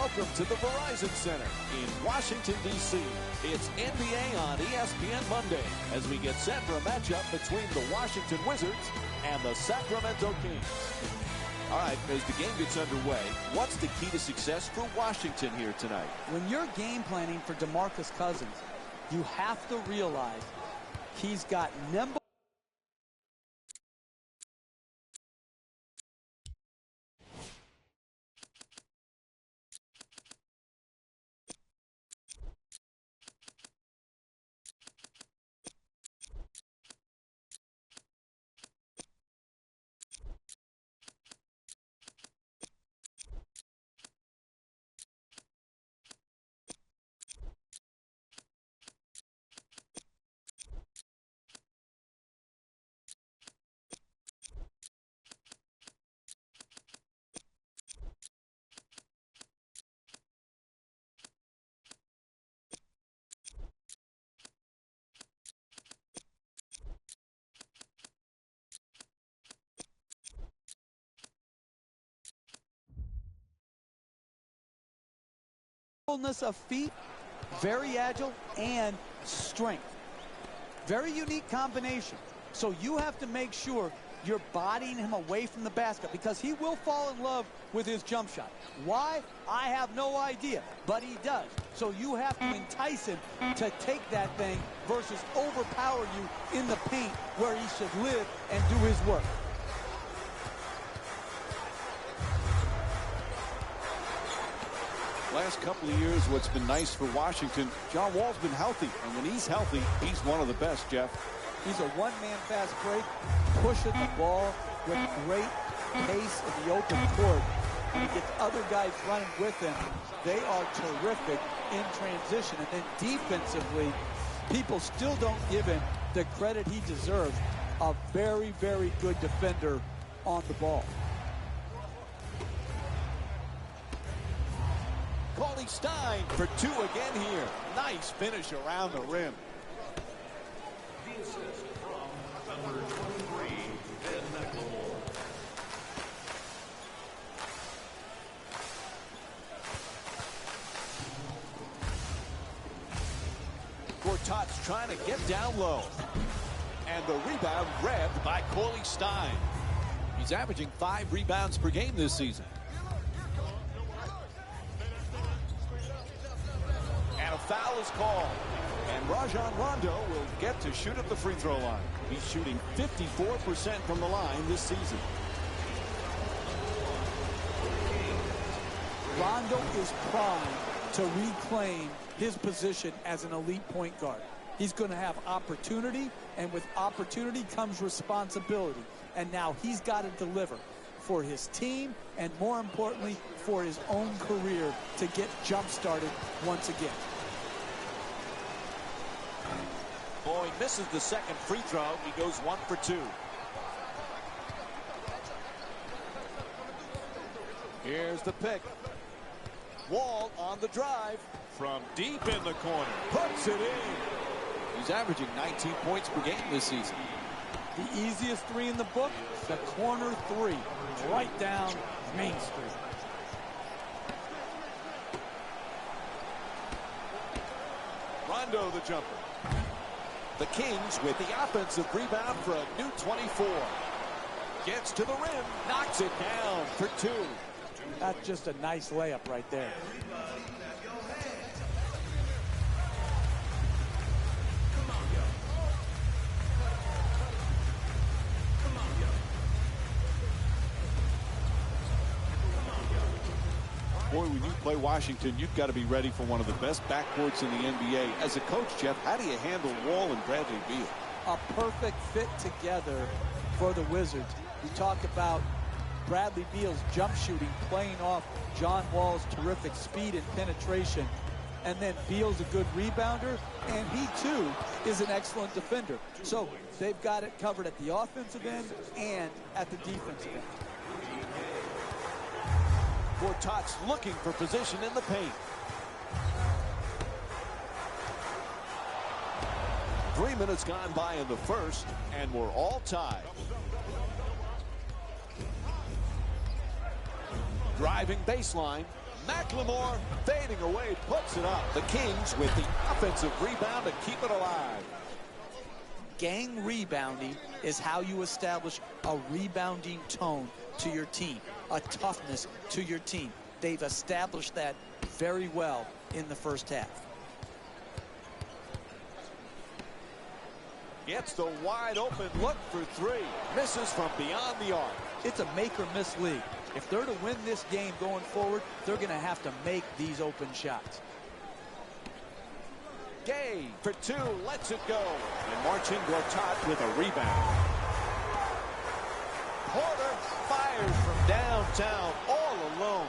Welcome to the Verizon Center in Washington, D.C. It's NBA on ESPN Monday as we get set for a matchup between the Washington Wizards and the Sacramento Kings. All right, as the game gets underway, what's the key to success for Washington here tonight? When you're game planning for DeMarcus Cousins, you have to realize he's got nimble. Of feet, very agile, and strength. Very unique combination. So you have to make sure you're bodying him away from the basket because he will fall in love with his jump shot. Why? I have no idea, but he does. So you have to entice him to take that thing versus overpower you in the paint where he should live and do his work. Last couple of years, what's been nice for Washington, John Wall's been healthy. And when he's healthy, he's one of the best, Jeff. He's a one-man fast break, pushing the ball with great pace in the open court. When he gets other guys running with him, they are terrific in transition. And then defensively, people still don't give him the credit he deserves. A very, very good defender on the ball. Stein for two again here. Nice finish around the rim. The assist from number 23, Ben McLemore. Gortat's trying to get down low. And the rebound grabbed by Cauley Stein. He's averaging 5 rebounds per game this season. A foul is called, and Rajon Rondo will get to shoot at the free throw line. He's shooting 54% from the line this season. Rondo is primed to reclaim his position as an elite point guard. He's going to have opportunity, and with opportunity comes responsibility. And now he's got to deliver for his team and, more importantly, for his own career to get jump-started once again. Oh, he misses the second free throw. He goes 1 for 2. Here's the pick. Wall on the drive from deep in the corner. Puts it in. He's averaging 19 points per game this season. The easiest three in the book, the corner three, right down Main Street. Rondo the jumper. The Kings with the offensive rebound for a new 24. Gets to the rim, knocks it down for 2. That's just a nice layup right there. Boy, when you play Washington, you've got to be ready for one of the best backcourts in the NBA. As a coach, Jeff, how do you handle Wall and Bradley Beal? A perfect fit together for the Wizards. We talk about Bradley Beal's jump shooting, playing off John Wall's terrific speed and penetration. And then Beal's a good rebounder, and he, too, is an excellent defender. So they've got it covered at the offensive end and at the defensive end. Gortat's looking for position in the paint. 3 minutes gone by in the first, and we're all tied. Driving baseline. McLemore fading away, puts it up. The Kings with the offensive rebound to keep it alive. Gang rebounding is how you establish a rebounding tone to your team, a toughness to your team. They've established that very well in the first half. Gets the wide open look for three. Misses from beyond the arc. It's a make or miss league. If they're to win this game going forward, they're going to have to make these open shots. Gay for two, lets it go. And Marcin Gortat with a rebound. Porter fires from downtown all alone.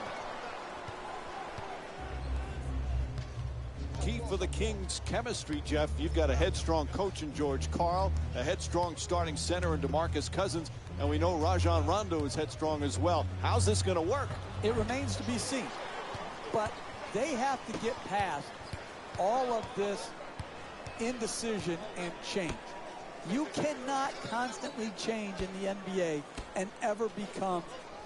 Key for the Kings' chemistry, Jeff. You've got a headstrong coach in George Karl, a headstrong starting center in DeMarcus Cousins, and we know Rajon Rondo is headstrong as well. How's this going to work? It remains to be seen. But they have to get past all of this indecision and change. You cannot constantly change in the NBA and ever become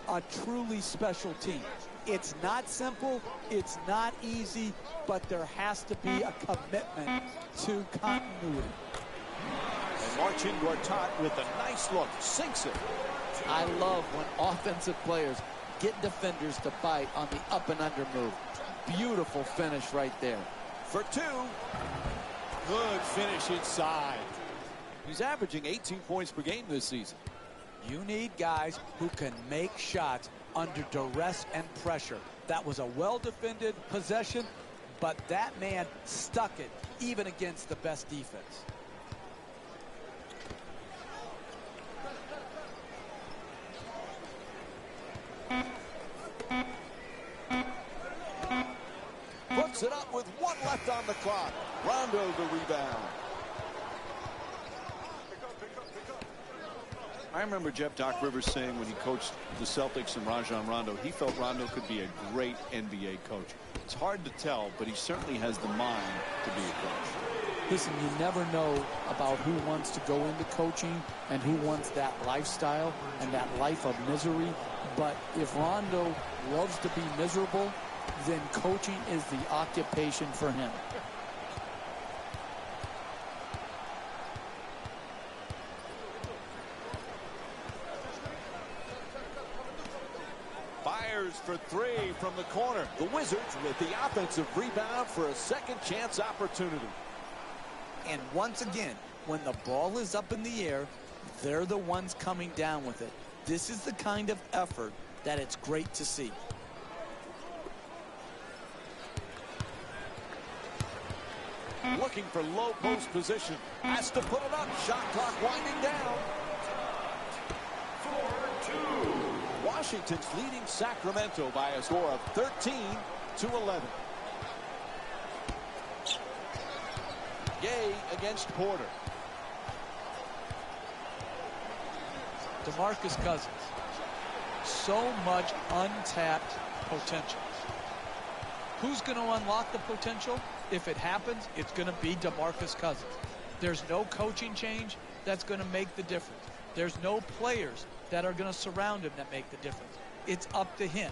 a truly special team. It's not simple, it's not easy, but there has to be a commitment to continuity. And Marcin Gortat with a nice look, sinks it. I love when offensive players get defenders to bite on the up and under move. Beautiful finish right there. For two. Good finish inside. He's averaging 18 points per game this season. You need guys who can make shots under duress and pressure. That was a well-defended possession, but that man stuck it even against the best defense. Puts it up with 1 left on the clock. Rondo the rebound. I remember Doc Rivers saying when he coached the Celtics and Rajon Rondo, he felt Rondo could be a great NBA coach. It's hard to tell, but he certainly has the mind to be a coach. Listen, you never know about who wants to go into coaching and who wants that lifestyle and that life of misery. But if Rondo loves to be miserable, then coaching is the occupation for him. Fires for three from the corner. The Wizards with the offensive rebound for a second chance opportunity. And once again, when the ball is up in the air, they're the ones coming down with it. This is the kind of effort that it's great to see. Looking for low post position. Has to put it up. Shot clock winding down. 4-2. Washington's leading Sacramento by a score of 13-11. Gay against Porter. DeMarcus Cousins. So much untapped potential. Who's going to unlock the potential? If it happens, it's going to be DeMarcus Cousins. There's no coaching change that's going to make the difference. There's no players that are going to surround him that make the difference. It's up to him.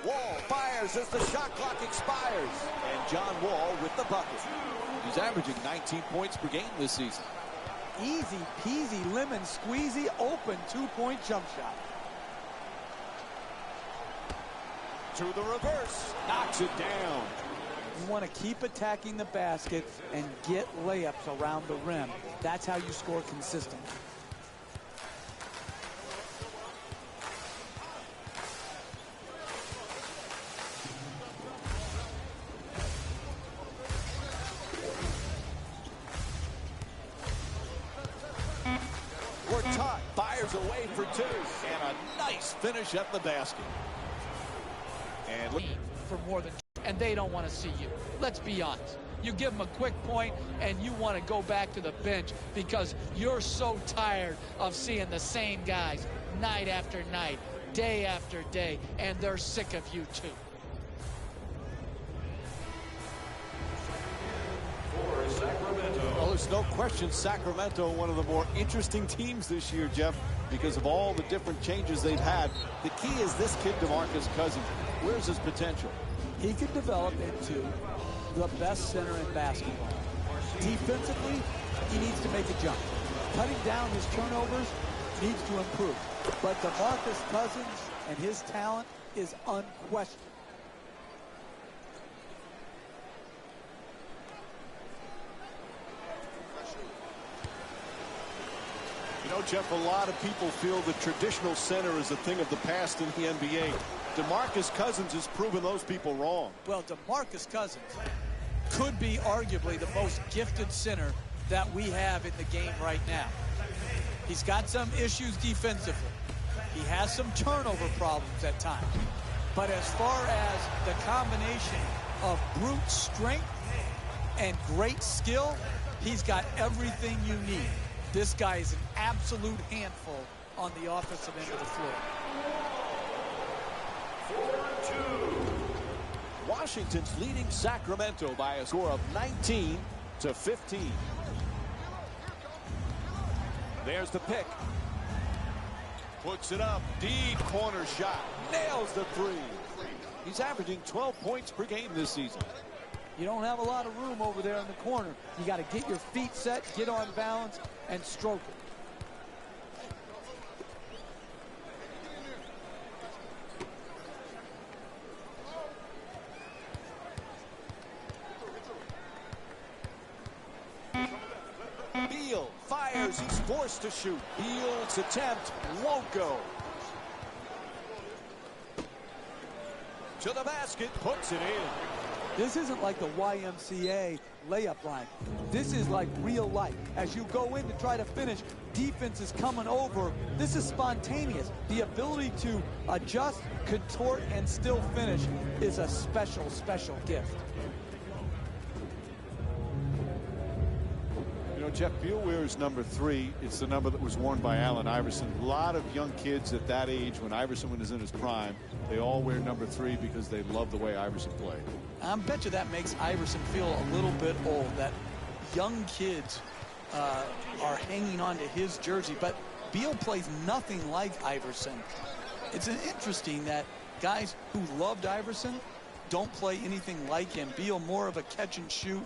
Wall fires as the shot clock expires. And John Wall with the bucket. He's averaging 19 points per game this season. Easy peasy, lemon squeezy, open two-point jump shot. To the reverse. Knocks it down. You want to keep attacking the basket and get layups around the rim. That's how you score consistently. Gortat fires away for two. And a nice finish at the basket. And look. For more than, and they don't want to see you. Let's be honest. You give them a quick point and you want to go back to the bench because you're so tired of seeing the same guys night after night, day after day, and they're sick of you too. For Sacramento. Oh, it's no question Sacramento, one of the more interesting teams this year, Jeff, because of all the different changes they've had. The key is this kid, DeMarcus Cousins. Where's his potential? He could develop into the best center in basketball. Defensively, he needs to make a jump. Cutting down his turnovers needs to improve. But DeMarcus Cousins and his talent is unquestioned. You know, Jeff, a lot of people feel the traditional center is a thing of the past in the NBA. DeMarcus Cousins has proven those people wrong. Well, DeMarcus Cousins could be arguably the most gifted center that we have in the game right now. He's got some issues defensively. He has some turnover problems at times. But as far as the combination of brute strength and great skill, he's got everything you need. This guy is an absolute handful on the offensive end of the floor. 4-2. Washington's leading Sacramento by a score of 19-15. There's the pick. Puts it up. Deep corner shot. Nails the three. He's averaging 12 points per game this season. You don't have a lot of room over there in the corner. You got to get your feet set, get on balance, and stroke it. Beal fires. He's forced to shoot. Beal's attempt won't go. To the basket. Puts it in. This isn't like the YMCA layup line. This is like real life. As you go in to try to finish, defense is coming over. This is spontaneous. The ability to adjust, contort, and still finish is a special, special gift. You know, Jeff, Beal wears number 3. It's the number that was worn by Allen Iverson. A lot of young kids at that age, when Iverson was in his prime, they all wear number 3 because they love the way Iverson played. I bet you that makes Iverson feel a little bit old, that young kids are hanging on to his jersey. But Beal plays nothing like Iverson. It's interesting that guys who loved Iverson don't play anything like him. Beal more of a catch and shoot,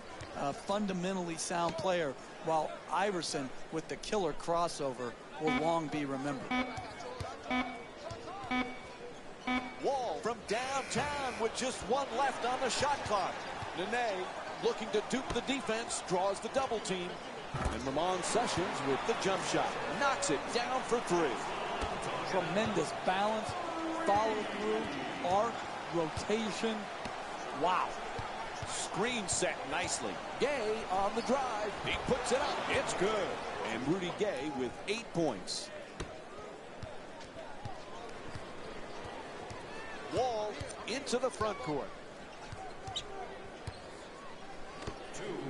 fundamentally sound player, while Iverson, with the killer crossover, will long be remembered. Wall from downtown with just one left on the shot clock. Nene, looking to dupe the defense, draws the double team. And Ramon Sessions with the jump shot. Knocks it down for 3. Tremendous balance, follow through, arc, rotation. Wow. Screen set nicely. Gay on the drive. He puts it up. It's good. And Rudy Gay with 8 points. Wall into the front court. 2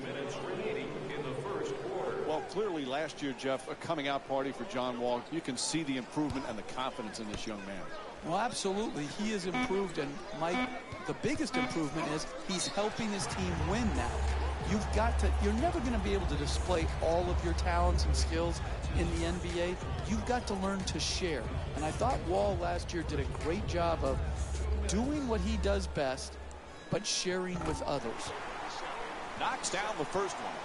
minutes remaining in the first quarter. Well, clearly last year, Jeff, a coming out party for John Wall. You can see the improvement and the confidence in this young man. Well, absolutely. He has improved, and Mike, the biggest improvement is he's helping his team win now. You're never going to be able to display all of your talents and skills in the NBA. You've got to learn to share. And I thought Wall last year did a great job of doing what he does best, but sharing with others. Knocks down the first one.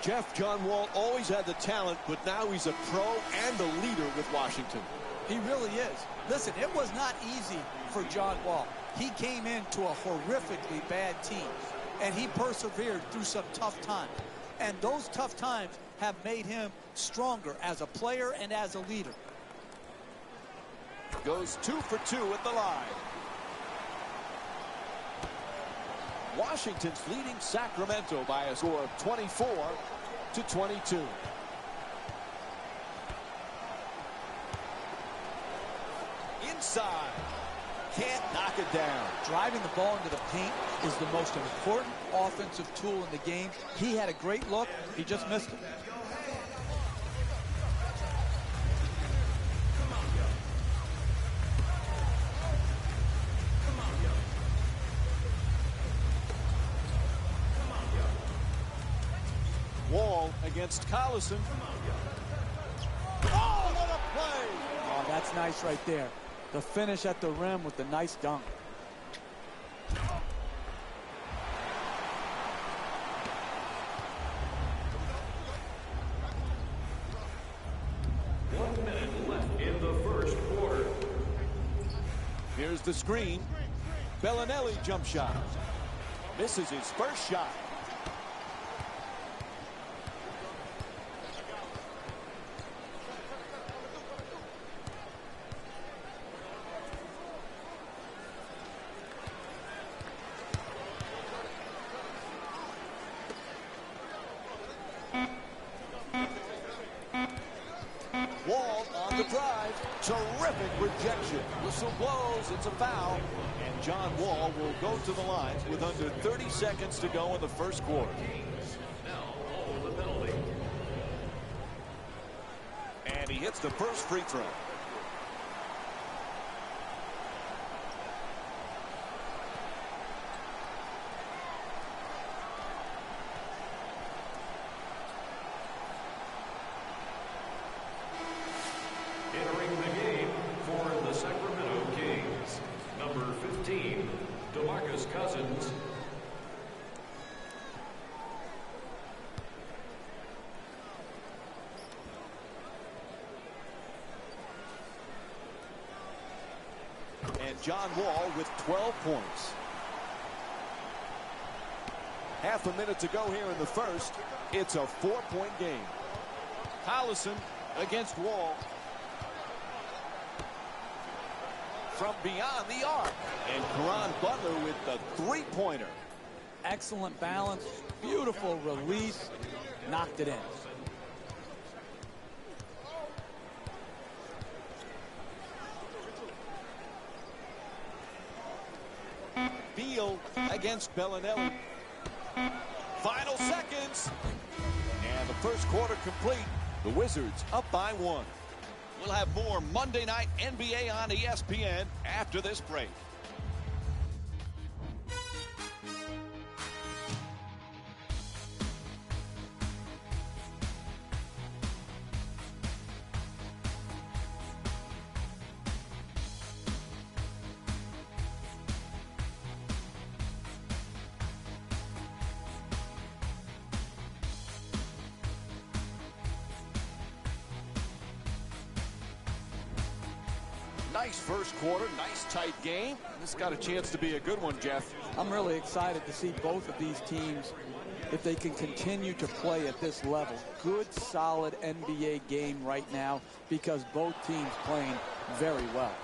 Jeff, John Wall always had the talent, but now he's a pro and a leader with Washington. He really is. Listen, it was not easy for John Wall. He came into a horrifically bad team, and he persevered through some tough times. And those tough times have made him stronger as a player and as a leader. Goes 2 for 2 at the line. Washington's leading Sacramento by a score of 24-22. Inside. Can't knock it down. Driving the ball into the paint is the most important offensive tool in the game. He had a great look. He just missed it. Wall against Collison. Oh, what a play! Oh, that's nice right there. The finish at the rim with the nice dunk. In the first quarter. Here's the screen. Bellinelli jump shot. Misses his first shot. Wall on the drive. Terrific rejection. Whistle blows. It's a foul. And John Wall will go to the line with under 30 seconds to go in the first quarter. Now all the penalty. And he hits the first free throw. Entering the game for the Sacramento Kings, number 15, DeMarcus Cousins. And John Wall with 12 points. Half a minute to go here in the first. It's a 4-point game. Collison against Wall. From beyond the arc. And Caron Butler with the three-pointer. Excellent balance. Beautiful release. Knocked it in. Beal against Bellinelli. Final seconds. And the first quarter complete. The Wizards up by 1. We'll have more Monday Night NBA on ESPN after this break. Nice first quarter, nice tight game. This got a chance to be a good one, Jeff. I'm really excited to see both of these teams, if they can continue to play at this level. Good, solid NBA game right now because both teams playing very well.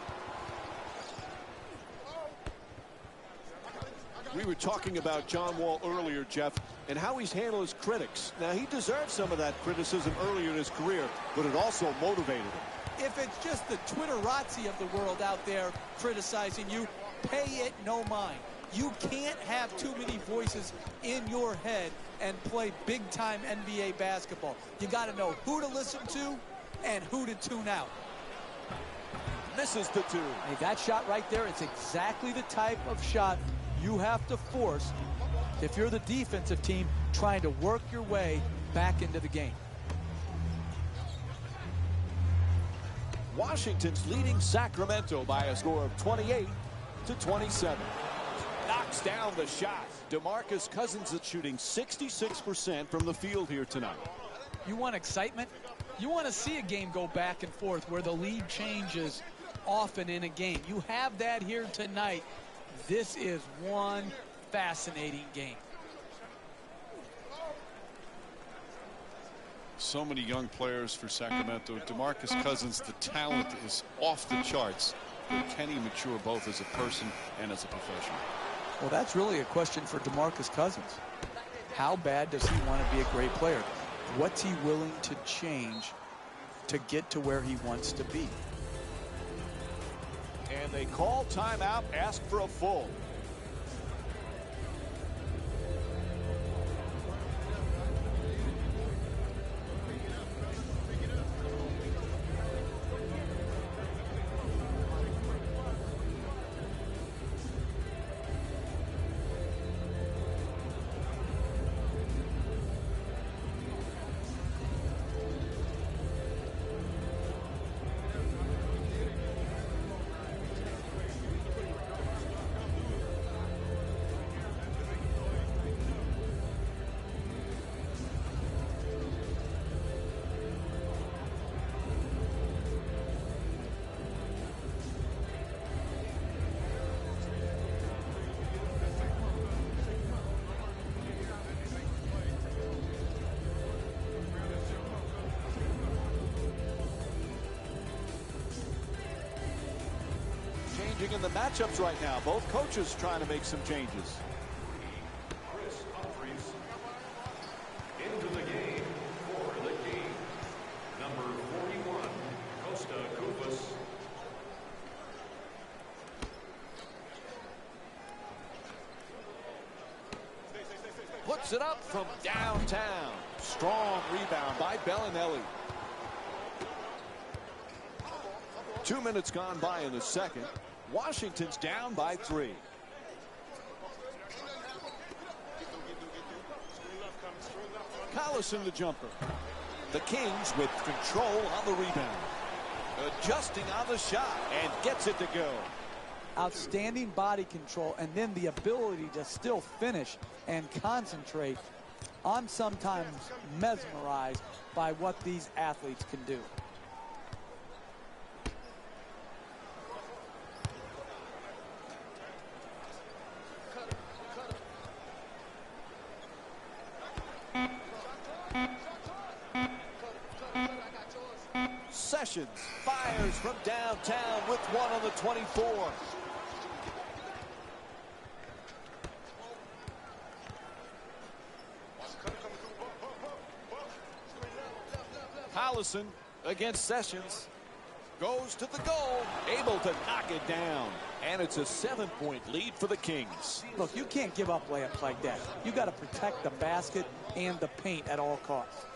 We were talking about John Wall earlier, Jeff, and how he's handled his critics. Now, he deserved some of that criticism earlier in his career, but it also motivated him. If it's just the Twitterazzi of the world out there criticizing you, pay it no mind. You can't have too many voices in your head and play big-time NBA basketball. You got to know who to listen to and who to tune out. Misses the two. Hey, that shot right there, it's exactly the type of shot you have to force if you're the defensive team trying to work your way back into the game. Washington's leading Sacramento by a score of 28-27. Knocks down the shot. DeMarcus Cousins is shooting 66% from the field here tonight. You want excitement? You want to see a game go back and forth where the lead changes often in a game. You have that here tonight. This is one fascinating game. So many young players for Sacramento. DeMarcus Cousins, the talent is off the charts. But can he mature both as a person and as a professional? Well, that's really a question for DeMarcus Cousins. How bad does he want to be a great player? What's he willing to change to get to where he wants to be? And they call timeout, ask for a full. changing in the matchups right now. Both coaches trying to make some changes. Into the game for the Kings. Number 41, Costa Kufas. Puts it up from downtown. Strong rebound by Bellinelli. 2 minutes gone by in the second. Washington's down by 3. Collison the jumper. The Kings with control on the rebound. Adjusting on the shot and gets it to go. Outstanding body control and then the ability to still finish and concentrate. I'm sometimes mesmerized by what these athletes can do. Sessions fires from downtown with one on the 24. Collison against Sessions. Goes to the goal. Able to knock it down. And it's a 7-point lead for the Kings. Look, you can't give up layups like that. You got to protect the basket and the paint at all costs.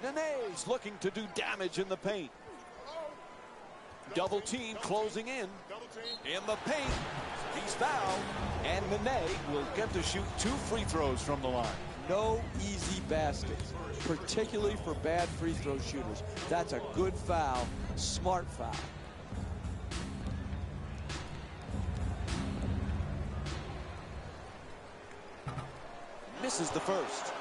Nene's looking to do damage in the paint. Double team closing in. In the paint. He's fouled. And Nene will get to shoot 2 free throws from the line. No easy baskets, particularly for bad free throw shooters. That's a good foul, smart foul. Misses the first.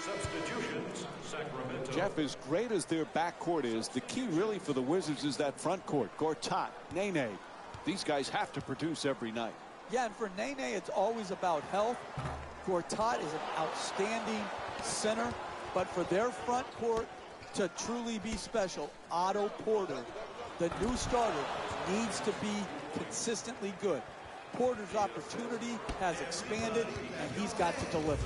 Substitutions, Sacramento. Jeff, as great as their backcourt is, the key really for the Wizards is that front court. Gortat, Nene. These guys have to produce every night. Yeah, and for Nene, it's always about health. Gortat is an outstanding center, but for their front court to truly be special, Otto Porter, the new starter, needs to be consistently good. Porter's opportunity has expanded, and he's got to deliver.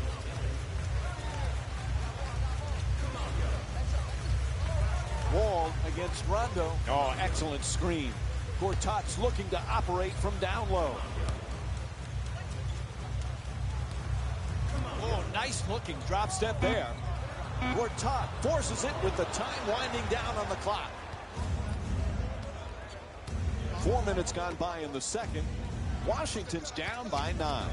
Wall against Rondo. Oh, excellent screen. Gortat's looking to operate from down low. Oh, nice looking drop step there. Gortat forces it with the time winding down on the clock. 4 minutes gone by in the second. Washington's down by 9.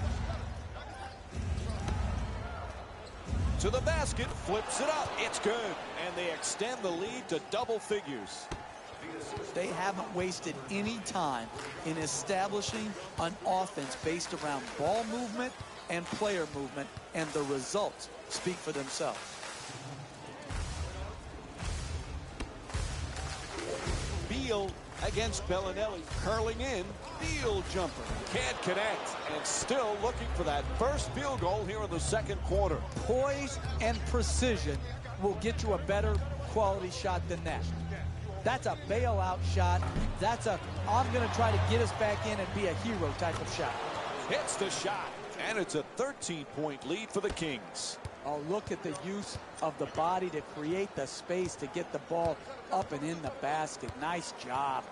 To the basket, flips it up. It's good. And they extend the lead to double figures. They haven't wasted any time in establishing an offense based around ball movement and player movement, and the results speak for themselves. Beal against Bellinelli, curling in. Beal jumper. Can't connect. And still looking for that first field goal here in the second quarter. Poise and precision will get you a better quality shot than that. That's a bailout shot. That's a, I'm going to try to get us back in and be a hero type of shot. Hits the shot. And it's a 13-point lead for the Kings. Oh, look at the use of the body to create the space to get the ball up and in the basket. Nice job.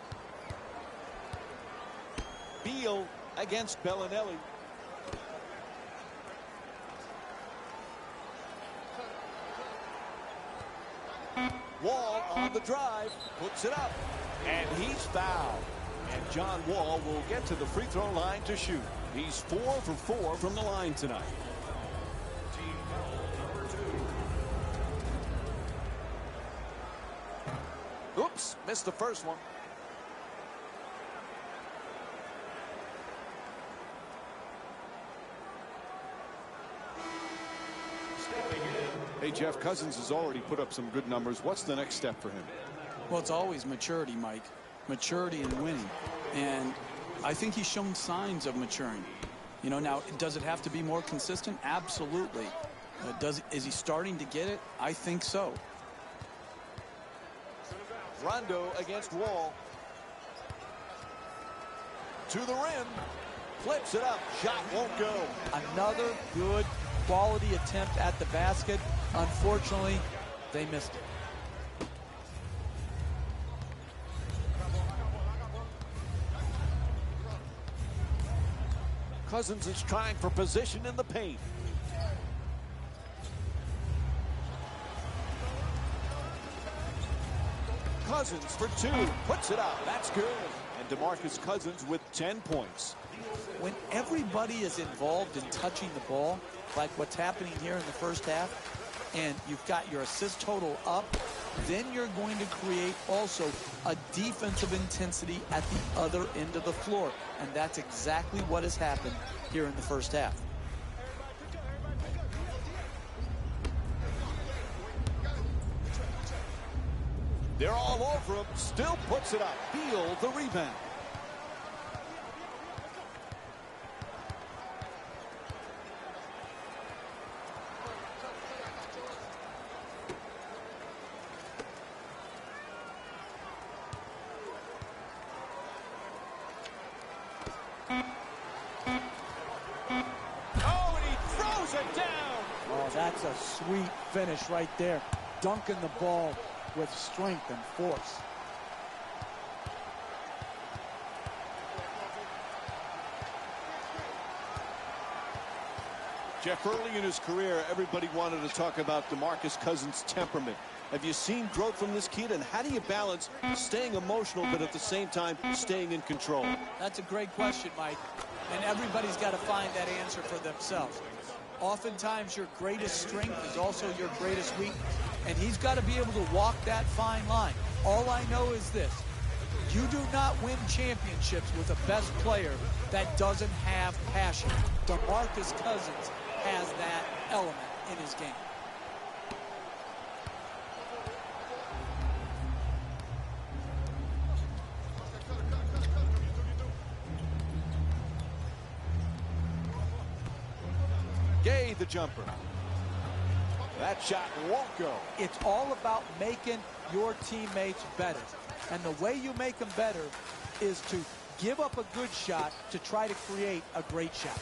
Beal against Bellinelli. Wall on the drive, puts it up, and he's fouled. And John Wall will get to the free throw line to shoot. He's 4 for 4 from the line tonight. Team foul number 2. Oops, missed the first one. Stepping in. Hey, Jeff, Cousins has already put up some good numbers. What's the next step for him? Well, it's always maturity, Mike. Maturity and winning. And I think he's shown signs of maturing. You know, now, does it have to be more consistent? Absolutely. Is he starting to get it? I think so. Rondo against Wall. To the rim. Flips it up. Shot won't go. Another good quality attempt at the basket. Unfortunately, they missed it. Cousins is trying for position in the paint. Cousins for two. Puts it up. That's good. And DeMarcus Cousins with 10 points. When everybody is involved in touching the ball, like what's happening here in the first half, and you've got your assist total up, then you're going to create also a defensive intensity at the other end of the floor. And that's exactly what has happened here in the first half. They're all over him. Still puts it up. Beal the rebound. Oh, and he throws it down. Oh, that's a sweet finish right there. Dunking the ball with strength and force. Jeff, early in his career, everybody wanted to talk about DeMarcus Cousins' temperament. Have you seen growth from this kid, and how do you balance staying emotional but at the same time staying in control? That's a great question, Mike. And everybody's got to find that answer for themselves. Oftentimes, your greatest strength is also your greatest weakness. And he's got to be able to walk that fine line. All I know is this. You do not win championships with a best player that doesn't have passion. DeMarcus Cousins has that element in his game. Gay the jumper. That shot won't go. It's all about making your teammates better. And the way you make them better is to give up a good shot to try to create a great shot.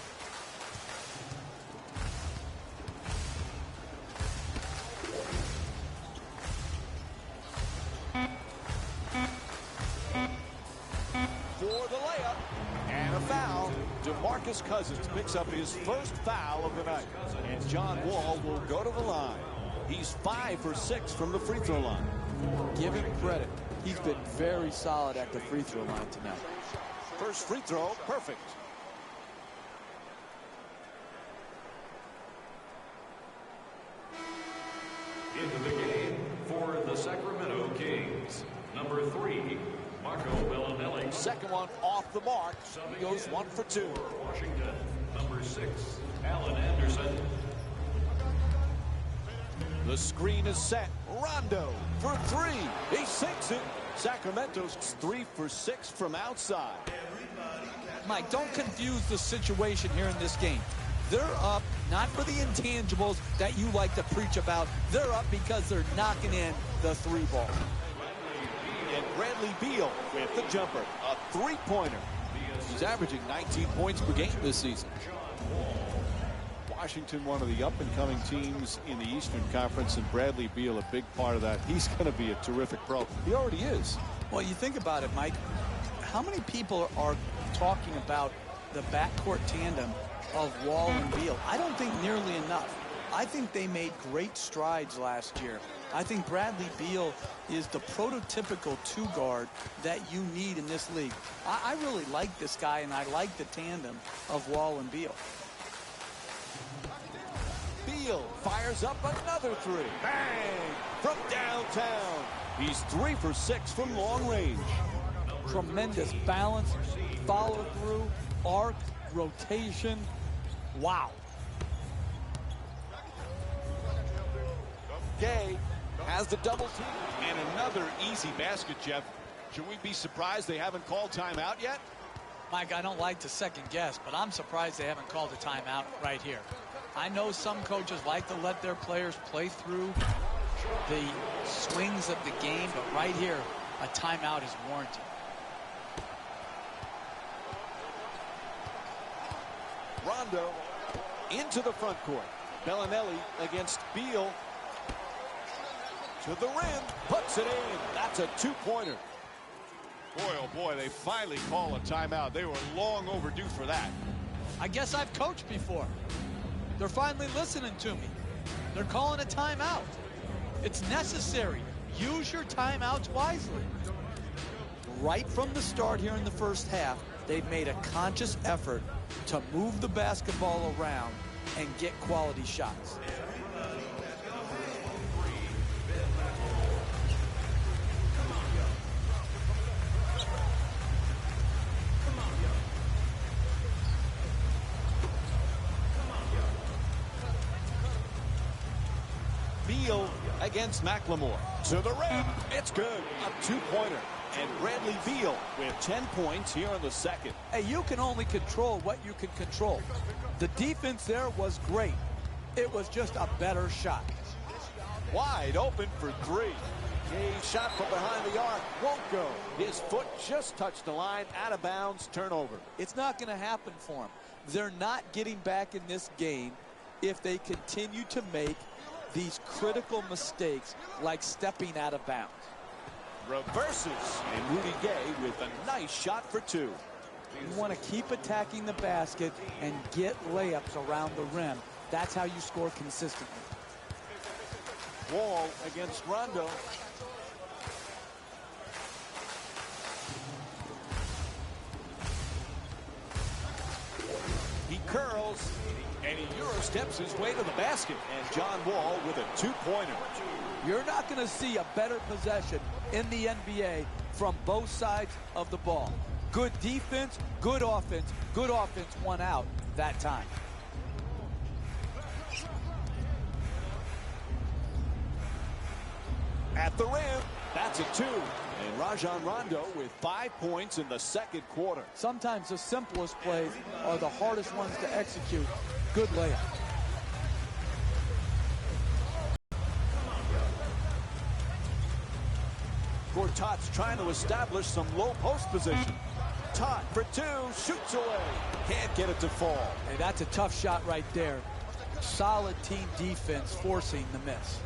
For the layup and a foul. DeMarcus Cousins picks up his first foul of the night. And John Wall will go to the line. He's 5 for 6 from the free throw line. Give him credit. He's been very solid at the free throw line tonight. First free throw, perfect. Into the game for the Sacramento Kings, number 3, Marco Bellinelli. Second one off the mark. He goes 1 for 2. For Washington, number 6, Allen Anderson. The screen is set. Rondo for 3. He sinks it. Sacramento's 3 for 6 from outside. Mike, don't confuse the situation here in this game. They're up not for the intangibles that you like to preach about. They're up because they're knocking in the 3 ball. And Bradley Beal with the jumper. A 3-pointer. He's averaging 19 points per game this season. Washington, one of the up-and-coming teams in the Eastern Conference, and Bradley Beal, a big part of that. He's going to be a terrific pro. He already is. Well, you think about it, Mike. How many people are talking about the backcourt tandem of Wall and Beal? I don't think nearly enough. I think they made great strides last year. I think Bradley Beal is the prototypical 2-guard that you need in this league. I really like this guy, and I like the tandem of Wall and Beal. Beal fires up another 3. Bang! From downtown. He's 3 for 6 from long range. Tremendous balance, follow through, arc, rotation. Wow. Gay has the double team. And another easy basket, Jeff. Should we be surprised they haven't called timeout yet? Mike, I don't like to second guess, but I'm surprised they haven't called a timeout right here. I know some coaches like to let their players play through the swings of the game, but right here, a timeout is warranted. Rondo into the front court. Bellinelli against Beal. To the rim, puts it in. That's a two-pointer. Boy, oh boy, they finally call a timeout. They were long overdue for that. I guess I've coached before. They're finally listening to me. They're calling a timeout. It's necessary. Use your timeouts wisely. Right from the start here in the first half, they've made a conscious effort to move the basketball around and get quality shots. Beal against McLemore. To the rim. It's good. A two-pointer. And Bradley Beal with 10 points here in the second. Hey, you can only control what you can control. The defense there was great. It was just a better shot. Wide open for three. A shot from behind the arc won't go. His foot just touched the line, out of bounds, turnover. It's not going to happen for them. They're not getting back in this game if they continue to make these critical mistakes like stepping out of bounds. Reverses, and Rudy Gay with a nice shot for two. You want to keep attacking the basket and get layups around the rim. That's how you score consistently. Wall against Rondo. He curls, and he Euro steps his way to the basket. And John Wall with a two-pointer. You're not going to see a better possession in the NBA from both sides of the ball. Good defense, good offense won out that time. At the rim, that's a two. And Rajon Rondo with 5 points in the second quarter. Sometimes the simplest plays are the hardest ones to execute. Good layup. Gortat's trying to establish some low post position. Tot for two, shoots away. Can't get it to fall. Hey, that's a tough shot right there. Solid team defense forcing the miss.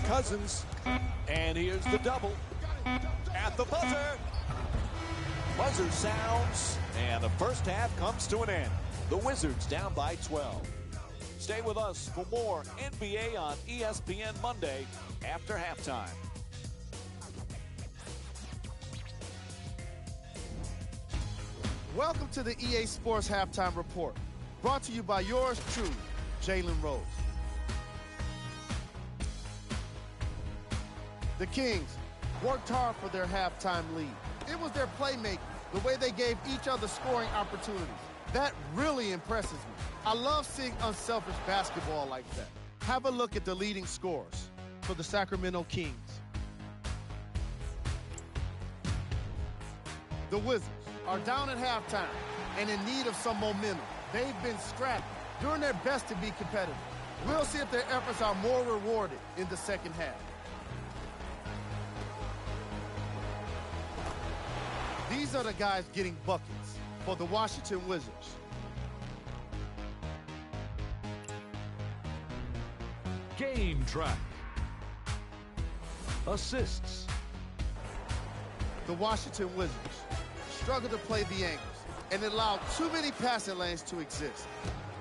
Cousins, and here's the double. At the buzzer. Buzzer sounds, and the first half comes to an end. The Wizards down by 12. Stay with us for more NBA on ESPN Monday after halftime. Welcome to the EA Sports Halftime Report, brought to you by yours truly, Jalen Rose. The Kings worked hard for their halftime lead. It was their playmaking, the way they gave each other scoring opportunities. That really impresses me. I love seeing unselfish basketball like that. Have a look at the leading scorers for the Sacramento Kings. The Wizards are down at halftime and in need of some momentum. They've been scrapping, doing their best to be competitive. We'll see if their efforts are more rewarded in the second half. These are the guys getting buckets for the Washington Wizards. Game track. Assists. The Washington Wizards struggled to play the angles and allowed too many passing lanes to exist.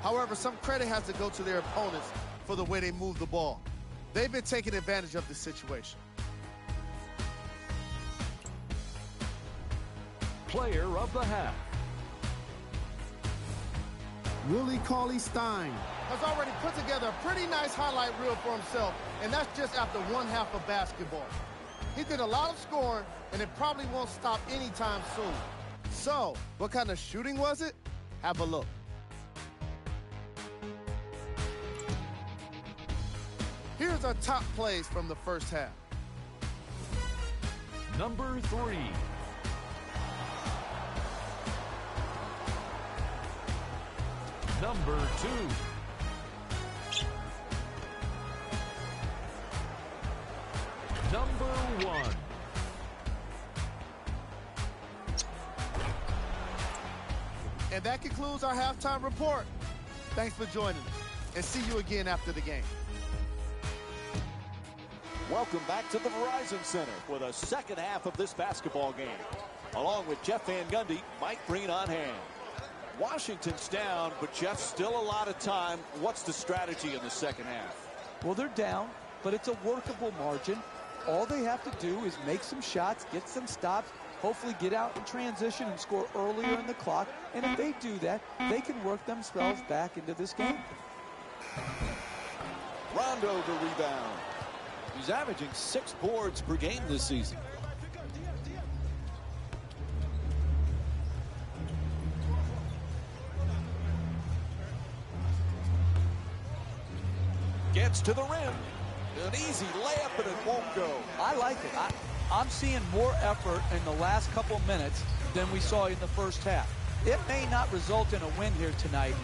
However, some credit has to go to their opponents for the way they move the ball. They've been taking advantage of this situation. Player of the half. Willie Cauley-Stein has already put together a pretty nice highlight reel for himself, and that's just after one half of basketball. He did a lot of scoring, and it probably won't stop anytime soon. So, what kind of shooting was it? Have a look. Here's Here's our top plays from the first half. Number 3. Number 2. Number 1. And that concludes our halftime report. Thanks for joining us, and see you again after the game. Welcome back to the Verizon Center for the second half of this basketball game. Along with Jeff Van Gundy, Mike Breen on hand. Washington's down, but Jeff, still a lot of time. What's the strategy in the second half? Well, they're down, but it's a workable margin. All they have to do is make some shots, get some stops, hopefully get out in transition and score earlier in the clock. And if they do that, they can work themselves back into this game. Rondo the rebound. He's averaging 6 boards per game this season. Gets to the rim. An easy layup, and it won't go. I like it. I'm seeing more effort in the last couple minutes than we saw in the first half. It may not result in a win here tonight,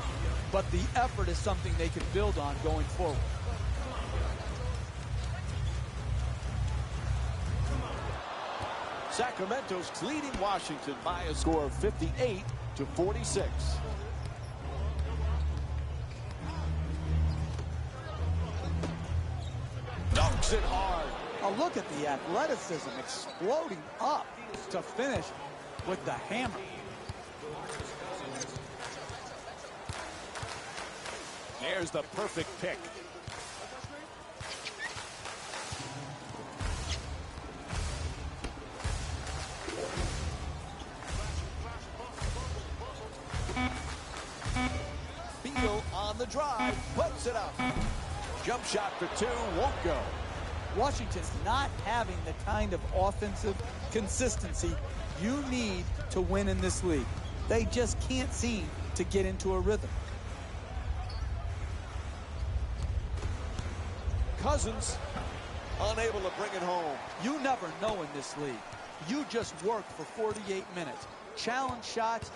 but the effort is something they can build on going forward. Sacramento's leading Washington by a score of 58-46. Dunks it hard. Oh, look at the athleticism exploding up to finish with the hammer. There's the perfect pick. Beal on the drive, puts it up. Jump shot for 2, won't go. Washington's not having the kind of offensive consistency you need to win in this league. They just can't seem to get into a rhythm. Cousins unable to bring it home. You never know in this league. You just work for 48 minutes. Challenge shots,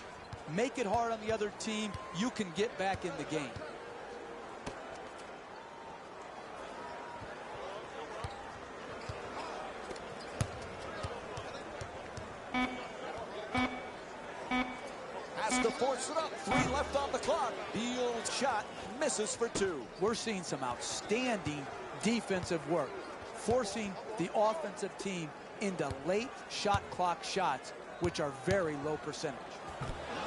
make it hard on the other team. You can get back in the game. Has to force it up. 3 left on the clock. Beal's shot misses for 2. We're seeing some outstanding defensive work, forcing the offensive team into late shot clock shots, which are very low percentage.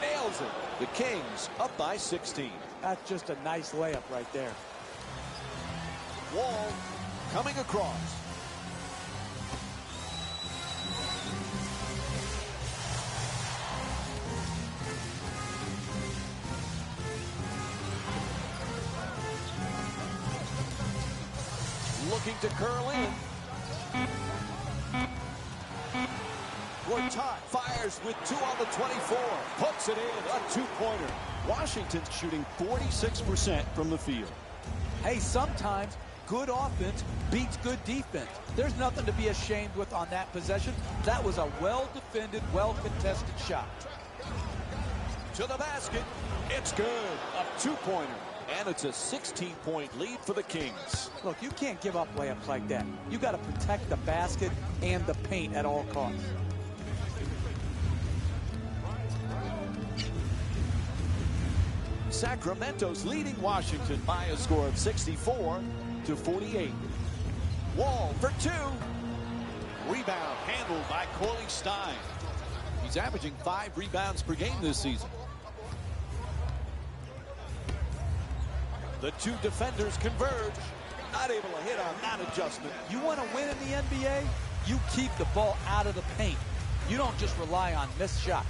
Nails it. The Kings up by 16. That's just a nice layup right there. Wall coming across. Looking to curl in. Gortat fires with 2 on the 24. Puts it in. A 2-pointer. Washington's shooting 46% from the field. Hey, sometimes good offense beats good defense. There's nothing to be ashamed with on that possession. That was a well-defended, well-contested shot. To the basket. It's good. A 2-pointer. And it's a 16-point lead for the Kings. Look, you can't give up layups like that. You got to protect the basket and the paint at all costs. Sacramento's leading Washington by a score of 64-48. Wall for 2. Rebound handled by Corley Stein. He's averaging 5 rebounds per game this season. The 2 defenders converge. Not able to hit on that adjustment. You want to win in the NBA? You keep the ball out of the paint. You don't just rely on missed shots.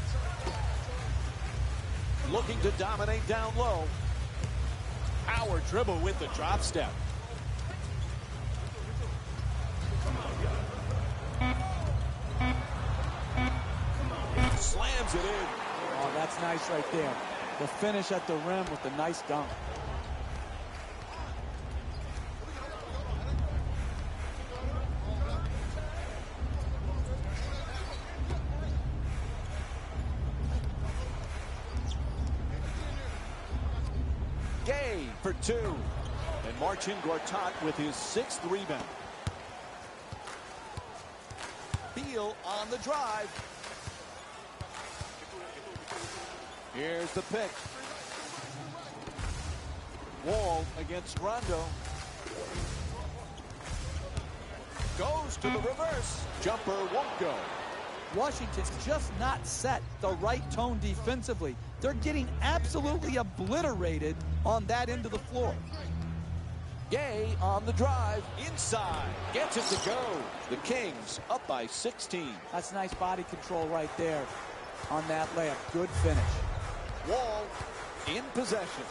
Looking to dominate down low. Power dribble with the drop step. Slams it in. Oh, that's nice right there. The finish at the rim with the nice dunk. Gay for 2. And Marcin Gortat with his 6th rebound. Beal on the drive. Here's the pick. Wall against Rondo. Goes to the reverse. Jumper won't go. Washington's just not set the right tone defensively. They're getting absolutely obliterated on that end of the floor. Gay on the drive. Inside. Gets it to go. The Kings up by 16. That's nice body control right there on that layup. Good finish. Wall in possession.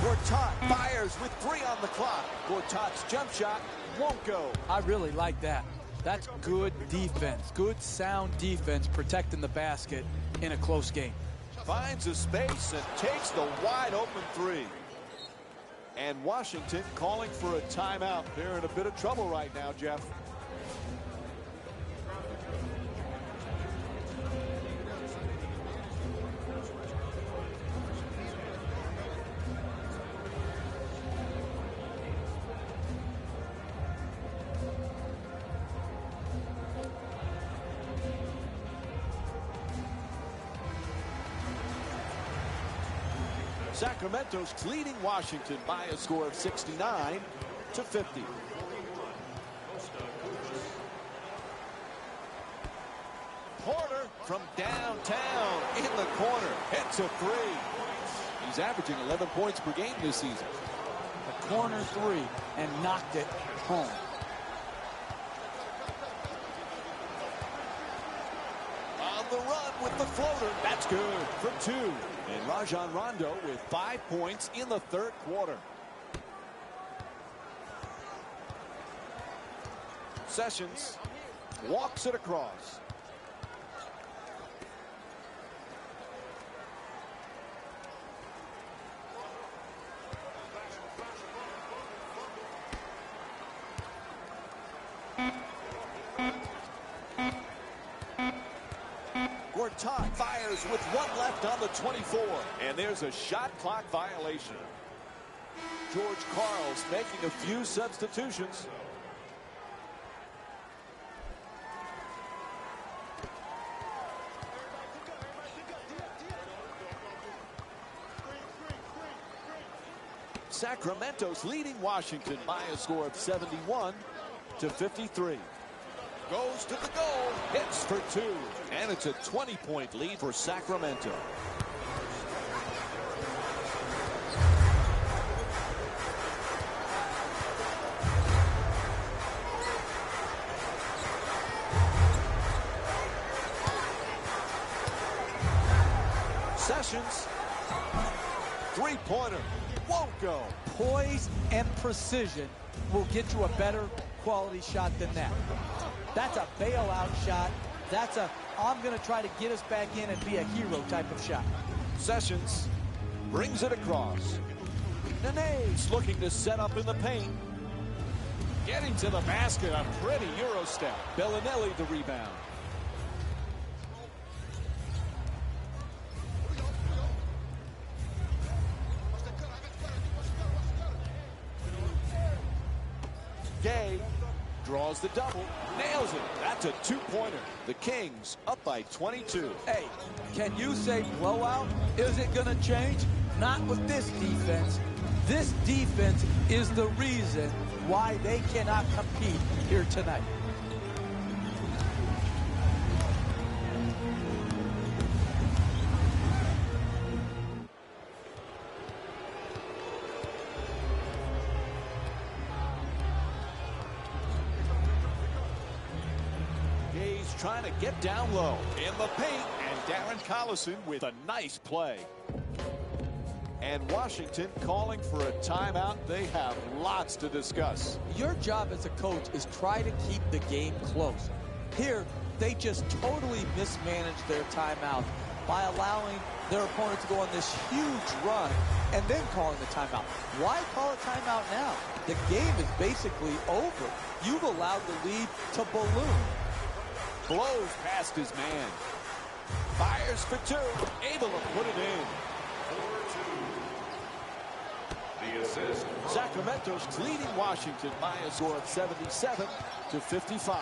Gortat fires with 3 on the clock. Gortat's jump shot won't go. I really like that. That's good defense. Good, sound defense protecting the basket in a close game. Finds a space and takes the wide open 3. And Washington calling for a timeout. They're in a bit of trouble right now, Jeff. Sacramento's leading Washington by a score of 69-50. Porter from downtown in the corner hits a 3. He's averaging 11 points per game this season. The corner 3 and knocked it home. On the run with the floater. That's good for 2. And Rajon Rondo with 5 points in the 3rd quarter. Sessions walks it across. Gortat fires with 1 left on the 24. And there's a shot clock violation. George Karl's making a few substitutions. Sacramento's leading Washington by a score of 71-53. Goes to the goal, hits for 2, and it's a 20-point lead for Sacramento. Sessions, 3-pointer, won't go. Poise and precision will get you a better quality shot than that. That's a bailout shot. That's a, I'm going to try to get us back in and be a hero type of shot. Sessions brings it across. Nene's looking to set up in the paint. Getting to the basket, a pretty Euro step. Bellinelli the rebound. Gay draws the double, nails it. That's a 2-pointer. The Kings up by 22. Hey, can you say blowout? Is it going to change? Not with this defense. This defense is the reason why they cannot compete here tonight. Trying to get down low in the paint, and Darren Collison with a nice play. And Washington calling for a timeout. They have lots to discuss. Your job as a coach is try to keep the game close. Here, they just totally mismanaged their timeout by allowing their opponent to go on this huge run and then calling the timeout. Why call a timeout now? The game is basically over. You've allowed the lead to balloon. Blows past his man. Fires for two. Able to put it in. The assist. Sacramento's leading Washington by a score of 77-55.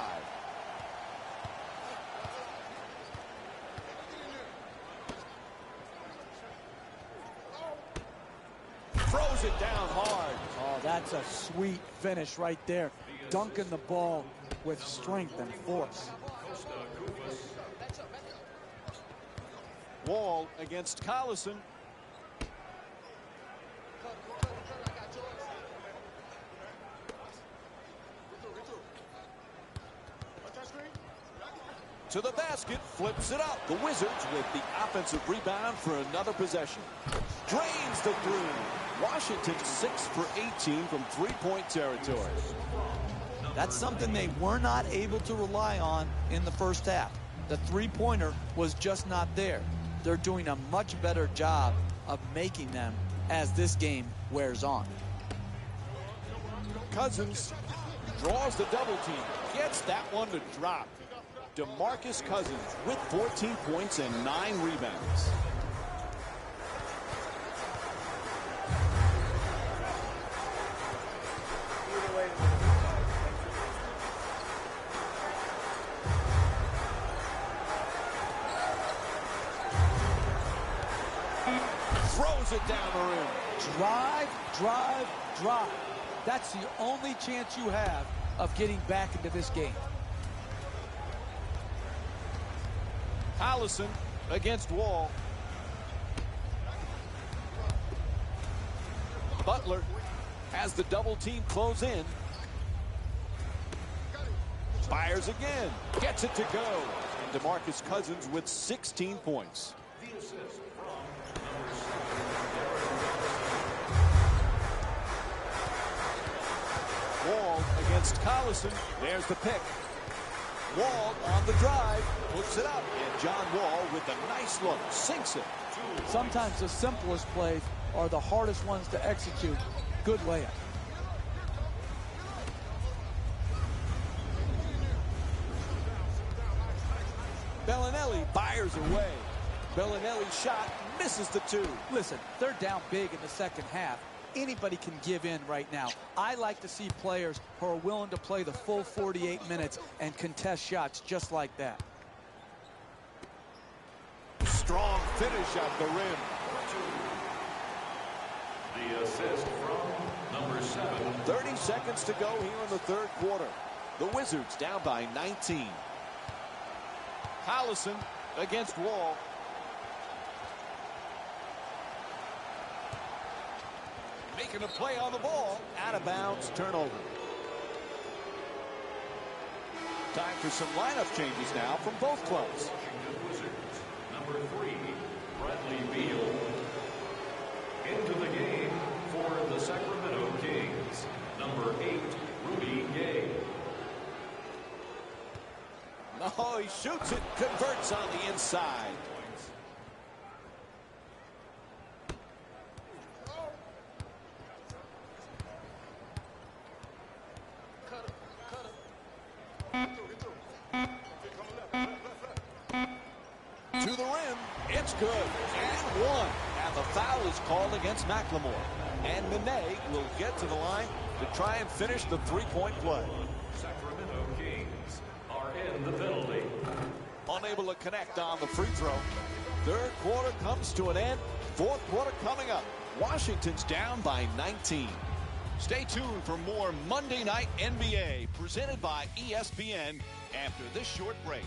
Throws it down hard. Oh, that's a sweet finish right there. Dunking the ball with strength and force. Wall against Collison. To the basket, flips it up. The Wizards with the offensive rebound for another possession. Drains the three. Washington 6 for 18 from three-point territory. That's something they were not able to rely on in the first half. The three-pointer was just not there. They're doing a much better job of making them as this game wears on. Cousins draws the double team. Gets that one to drop. DeMarcus Cousins with 14 points and 9 rebounds. Throws it down the rim. Drive, drive, drive. That's the only chance you have of getting back into this game. Collison against Wall. Butler has the double team close in. Fires again. Gets it to go. And DeMarcus Cousins with 16 points. Wall against Collison. There's the pick. Wall on the drive, puts it up, and John Wall with a nice look, sinks it. Sometimes the simplest plays are the hardest ones to execute. Good layup. Bellinelli fires away. Bellinelli's shot misses the two. Listen, they're down big in the second half. Anybody can give in right now. I like to see players who are willing to play the full 48 minutes and contest shots just like that. Strong finish at the rim. The assist from number 7. 30 seconds to go here in the third quarter. The Wizards down by 19. Collison against Wall. Making a play on the ball. Out of bounds, turnover. Time for some lineup changes now from both clubs. Washington Wizards, number 3, Bradley Beal. Into the game for the Sacramento Kings, number 8, Rudy Gay. Oh, he shoots it, converts on the inside. To the rim, it's good, and one. And the foul is called against McLemore. And Nene will get to the line to try and finish the three-point play. Sacramento Kings are in the penalty. Unable to connect on the free throw. Third quarter comes to an end. Fourth quarter coming up. Washington's down by 19. Stay tuned for more Monday Night NBA presented by ESPN after this short break.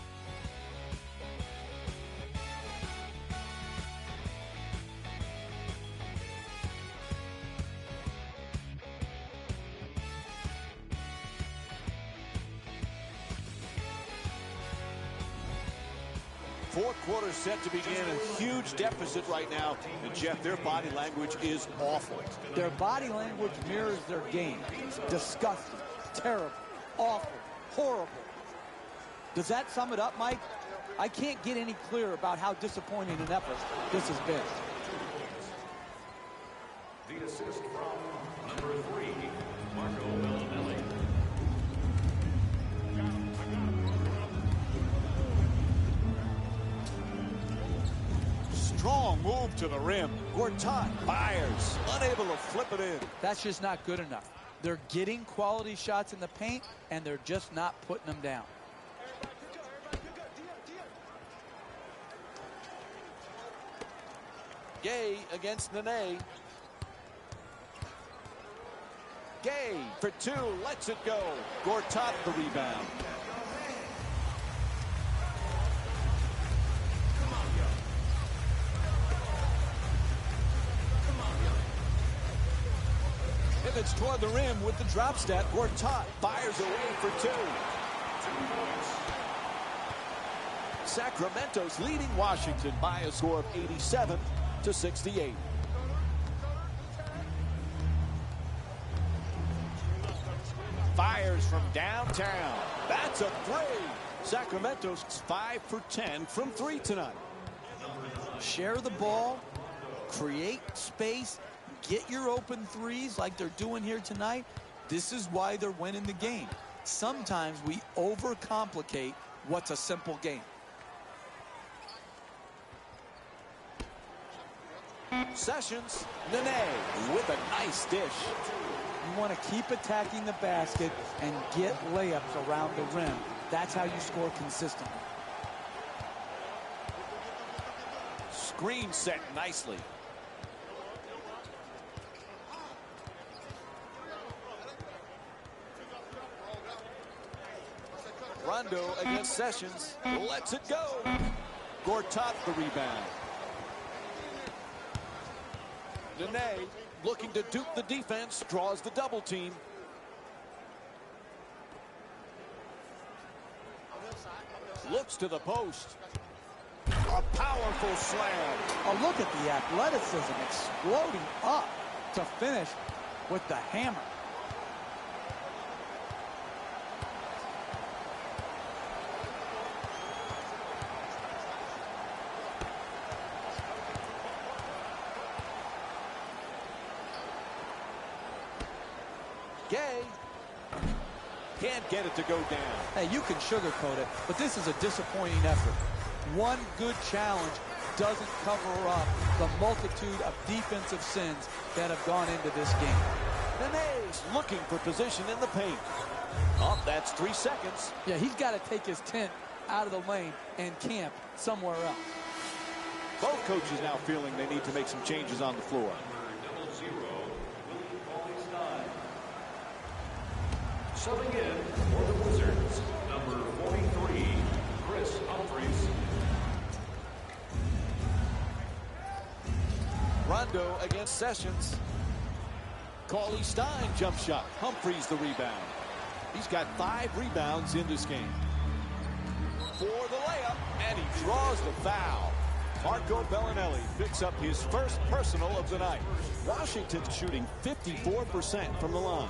Fourth quarter set to begin. A huge deficit right now. And Jeff, their body language is awful. Their body language mirrors their game. Disgusting, terrible, awful, horrible. Does that sum it up, Mike? I can't get any clearer about how disappointing an effort this has been. assist from number 3, Marco Bellinelli. Strong move to the rim. Gortat fires, unable to flip it in. That's just not good enough. They're getting quality shots in the paint, and they're just not putting them down. Gay against Nene. Gay for 2, lets it go. Gortat the rebound. It's toward the rim with the drop step. Gortat fires away for 2. Sacramento's leading Washington by a score of 87-68. Fires from downtown. That's a 3. Sacramento's 5 for 10 from 3 tonight. Share the ball, create space, get your open threes like they're doing here tonight. This is why they're winning the game. Sometimes we overcomplicate what's a simple game. Sessions, Nene with a nice dish. You want to keep attacking the basket and get layups around the rim. That's how you score consistently. Screen set nicely. Rondo against Sessions. Lets it go. Gortat the rebound. Nene looking to dupe the defense. Draws the double team. Looks to the post. A powerful slam. Oh, look at the athleticism exploding up to finish with the hammer. Gay can't get it to go down. Hey, you can sugarcoat it, but this is a disappointing effort. One good challenge doesn't cover up the multitude of defensive sins that have gone into this game. Nene's looking for position in the paint. Oh, that's 3 seconds. Yeah, he's got to take his tent out of the lane and camp somewhere else. Both coaches now feeling they need to make some changes on the floor. Subbing in for the Wizards, number 43, Chris Humphries. Rondo against Sessions. Cauley Stein jump shot. Humphries the rebound. He's got 5 rebounds in this game. For the layup, and he draws the foul. Marco Bellinelli picks up his first personal of the night. Washington's shooting 54% from the line.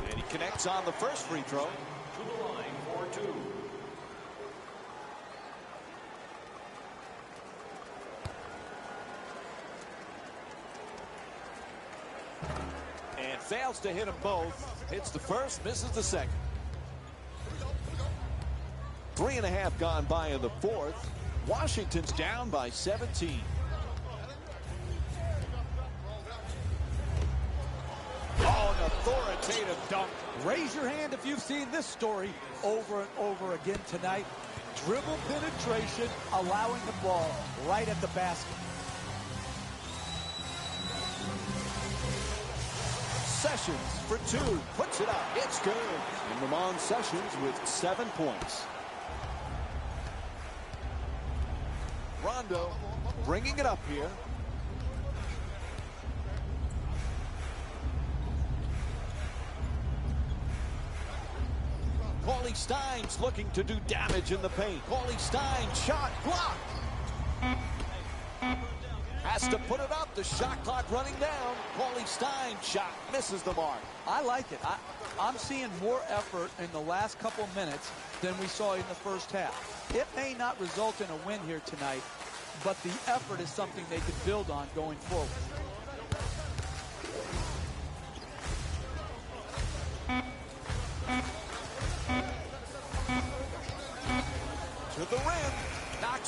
And he connects on the first free throw. To the line for 2. And fails to hit them both. Hits the first, misses the second. 3.5 gone by in the fourth. Washington's down by 17. Oh, an authoritative dunk. Raise your hand if you've seen this story over and over again tonight. Dribble penetration, allowing the ball right at the basket. Sessions for 2. Puts it up. It's good. And Ramon Sessions with 7 points. Rondo bringing it up here. Cauley Stein's looking to do damage in the paint. Cauley Stein shot blocked. Has to put it up. The shot clock running down. Cauley Stein shot misses the mark. I like it. I'm seeing more effort in the last couple minutes than we saw in the first half. It may not result in a win here tonight, but the effort is something they can build on going forward.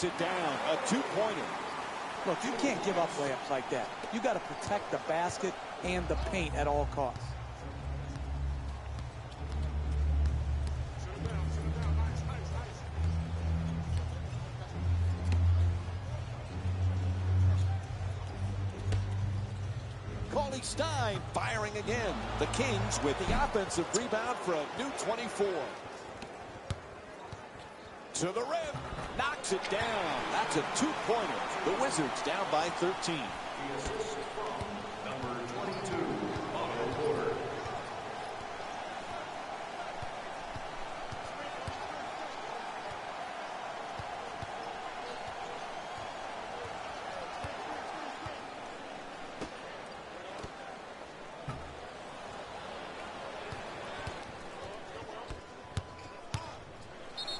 knocks it down. A two-pointer. Look, you can't give up layups like that. You got to protect the basket and the paint at all costs. Cauley Stein firing again. The Kings with the offensive rebound for a new 24. To the rim. Knocks it down. That's a two-pointer. The Wizards down by 13. The assist from number 22, Otto Porter.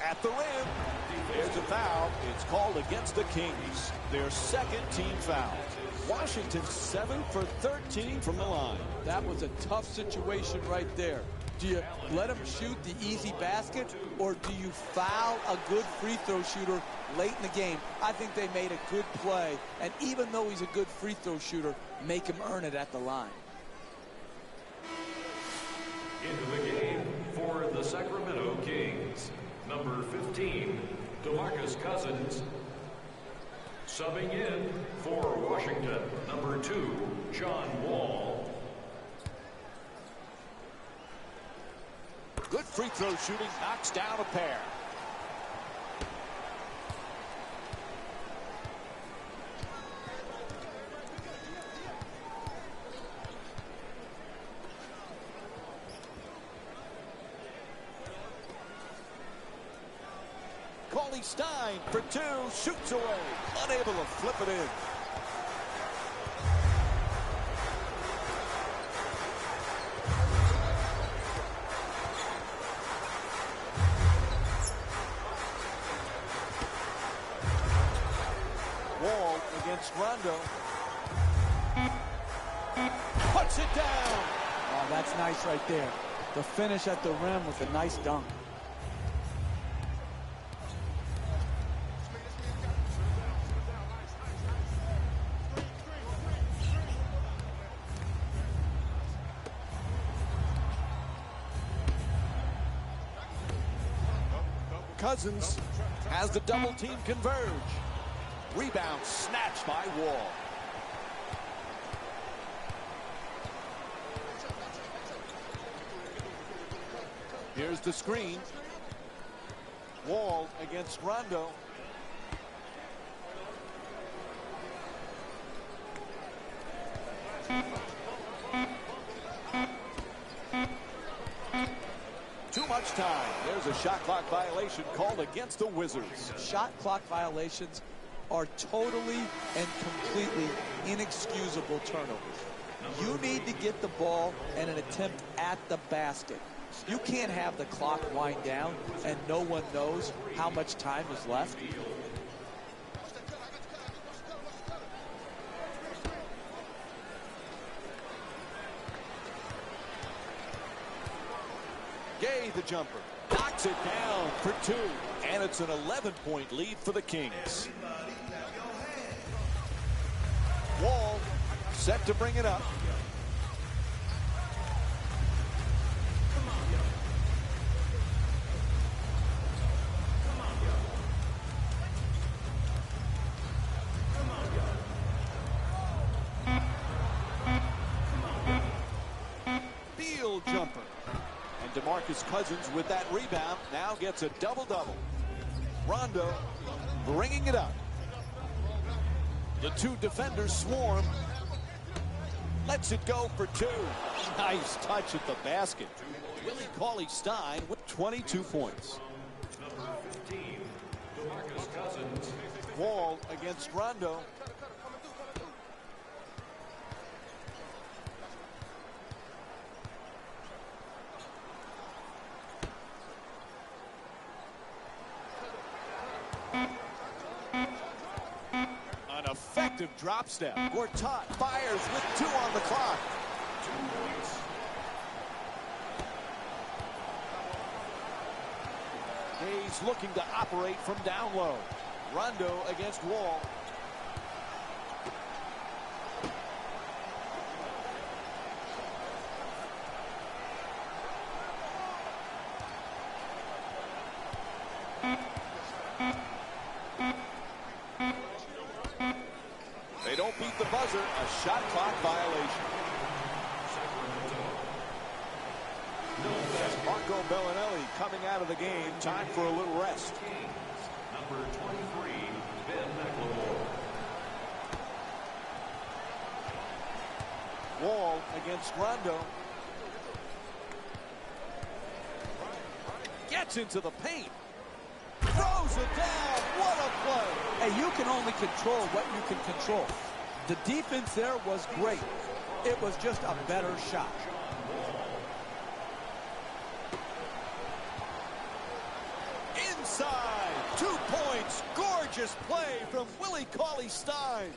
At the rim. There's a foul. It's called against the Kings. Their second team foul. Washington 7 for 13 from the line. That was a tough situation right there. Do you let him shoot the easy basket, or do you foul a good free throw shooter late in the game? I think they made a good play, and even though he's a good free throw shooter, make him earn it at the line. Into the game for the Sacramento Kings, number 15, DeMarcus Cousins. Subbing in for Washington, number 2, John Wall. Good free throw shooting, knocks down a pair. Cauley Stein for two, shoots away, unable to flip it in. Wall against Rondo. Puts it down. Oh, that's nice right there. The finish at the rim with a nice dunk. Cousins has the double team converge. Rebound snatched by Wall. Here's the screen. Wall against Rondo. Too much time. There's a shot clock violation called against the Wizards. Shot clock violations are totally and completely inexcusable turnovers. You need to get the ball and an attempt at the basket. You can't have the clock wind down and no one knows how much time is left. Gay the jumper. Knocks it down for two. And it's an 11-point lead for the Kings. Wall set to bring it up. Field jumper. And DeMarcus Cousins with that rebound now gets a double-double. Rondo bringing it up. The two defenders swarm. Lets it go for two. Nice touch at the basket. Willie Cauley Stein with 22 points. Number 15, DeMarcus Cousins. Wall against Rondo. An effective drop step. Gortat fires with 2 on the clock. 2 points. Hayes looking to operate from down low. Rondo against Wall. They don't beat the buzzer. A shot clock violation. As Marco Bellinelli coming out of the game. Time for a little rest. Number 23, Ben McLemore. Wall against Rondo. Gets into the paint. Throws it down. What a play. Hey, you can only control what you can control. The defense there was great. It was just a better shot. Inside. 2 points. Gorgeous play from Willie Cauley-Stein.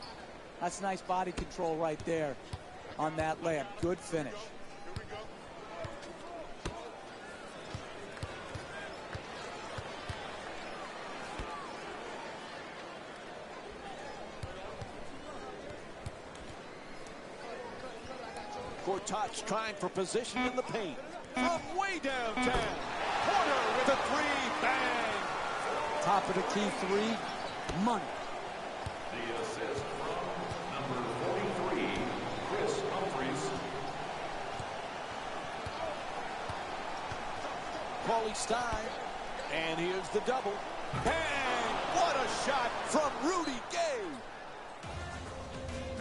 That's nice body control right there on that layup. Good finish. Gortat's trying for position in the paint. From way downtown. Porter with a three. Bang. Top of the key three. Money. The assist from number 43, Chris Humphries. Cauley-Stein. And here's the double. Bang! What a shot from Rudy Gay.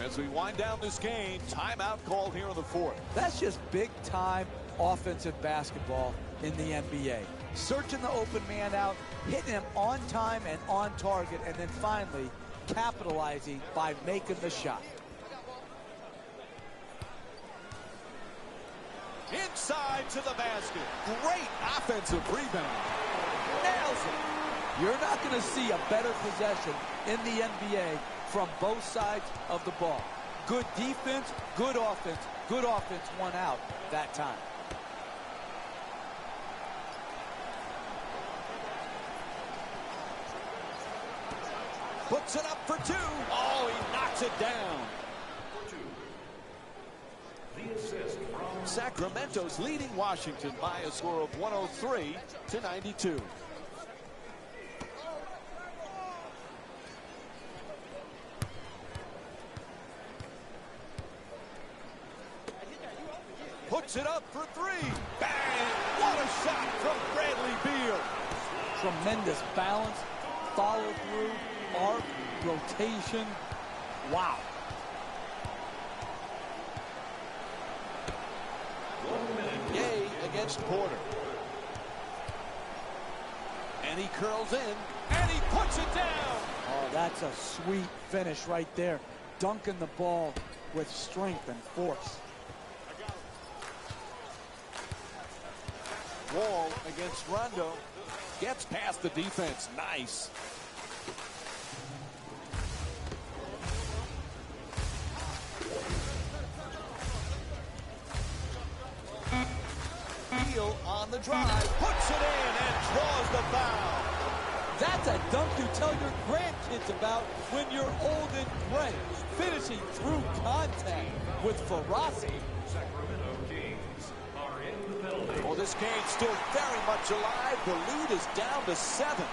As we wind down this game, timeout called here in the fourth. That's just big-time offensive basketball in the NBA. Searching the open man out, hitting him on time and on target, and then finally capitalizing by making the shot. Inside to the basket. Great offensive rebound. Nails it. You're not going to see a better possession in the NBA from both sides of the ball. Good defense, good offense. Good offense won out that time. Puts it up for two. Oh, he knocks it down. The assist from Sacramento's leading Washington by a score of 103-92. Puts it up for three. Bang! What a shot from Bradley Beal. Tremendous balance, follow through, arc, rotation. Wow. Gay against Porter. And he curls in, and he puts it down. Oh, that's a sweet finish right there. Dunking the ball with strength and force. Wall against Rondo. Gets past the defense. Nice. Beal on the drive. Puts it in and draws the foul. That's a dunk you tell your grandkids about when you're old and gray. Finishing through contact with ferocity. Sacramento Kings are in the penalty. Well, this game's still very much alive. The lead is down to 7.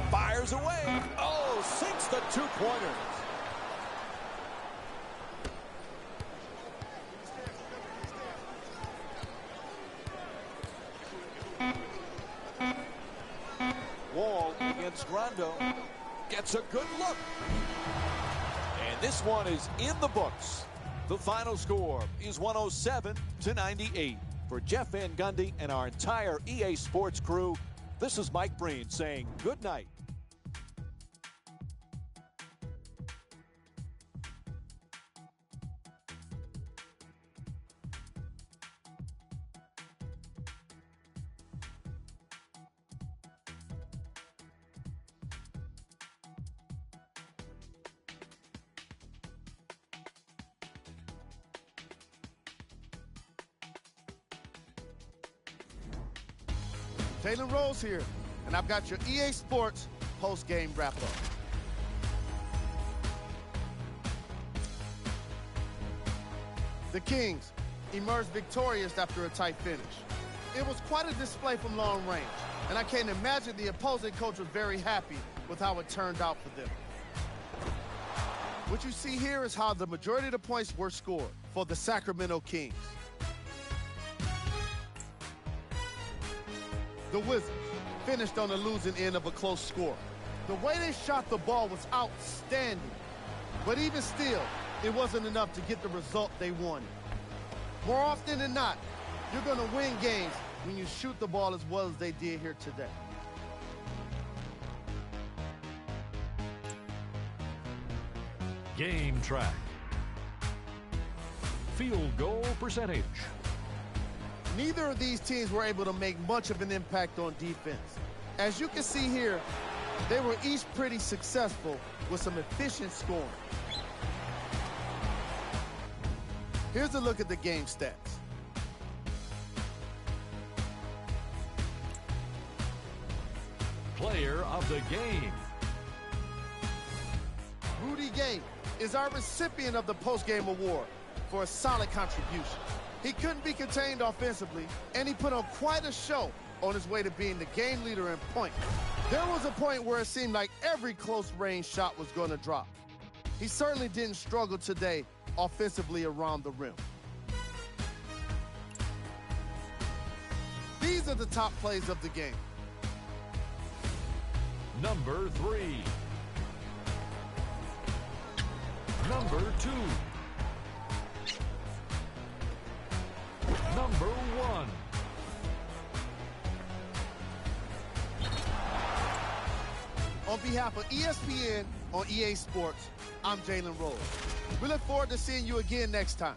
Fires away. Oh, sinks the two-pointer. Wall against Rondo. Gets a good look. And this one is in the books. The final score is 107-98. For Jeff Van Gundy and our entire EA Sports crew, this is Mike Breen saying good night. Jalen Rose here, and I've got your EA Sports post-game wrap-up. The Kings emerged victorious after a tight finish. It was quite a display from long range, and I can't imagine the opposing coach was very happy with how it turned out for them. What you see here is how the majority of the points were scored for the Sacramento Kings. The Wizards finished on the losing end of a close score. The way they shot the ball was outstanding, but even still, it wasn't enough to get the result they wanted. More often than not, you're going to win games when you shoot the ball as well as they did here today. Game track. Field goal percentage. Neither of these teams were able to make much of an impact on defense. As you can see here, they were each pretty successful with some efficient scoring. Here's a look at the game stats. Player of the game. Rudy Gay is our recipient of the post-game award for a solid contribution. He couldn't be contained offensively, and he put on quite a show on his way to being the game leader in points. There was a point where it seemed like every close-range shot was going to drop. He certainly didn't struggle today offensively around the rim. These are the top plays of the game. Number 3. Number 2. Number 1. On behalf of ESPN on EA Sports, I'm Jalen Rose. We look forward to seeing you again next time.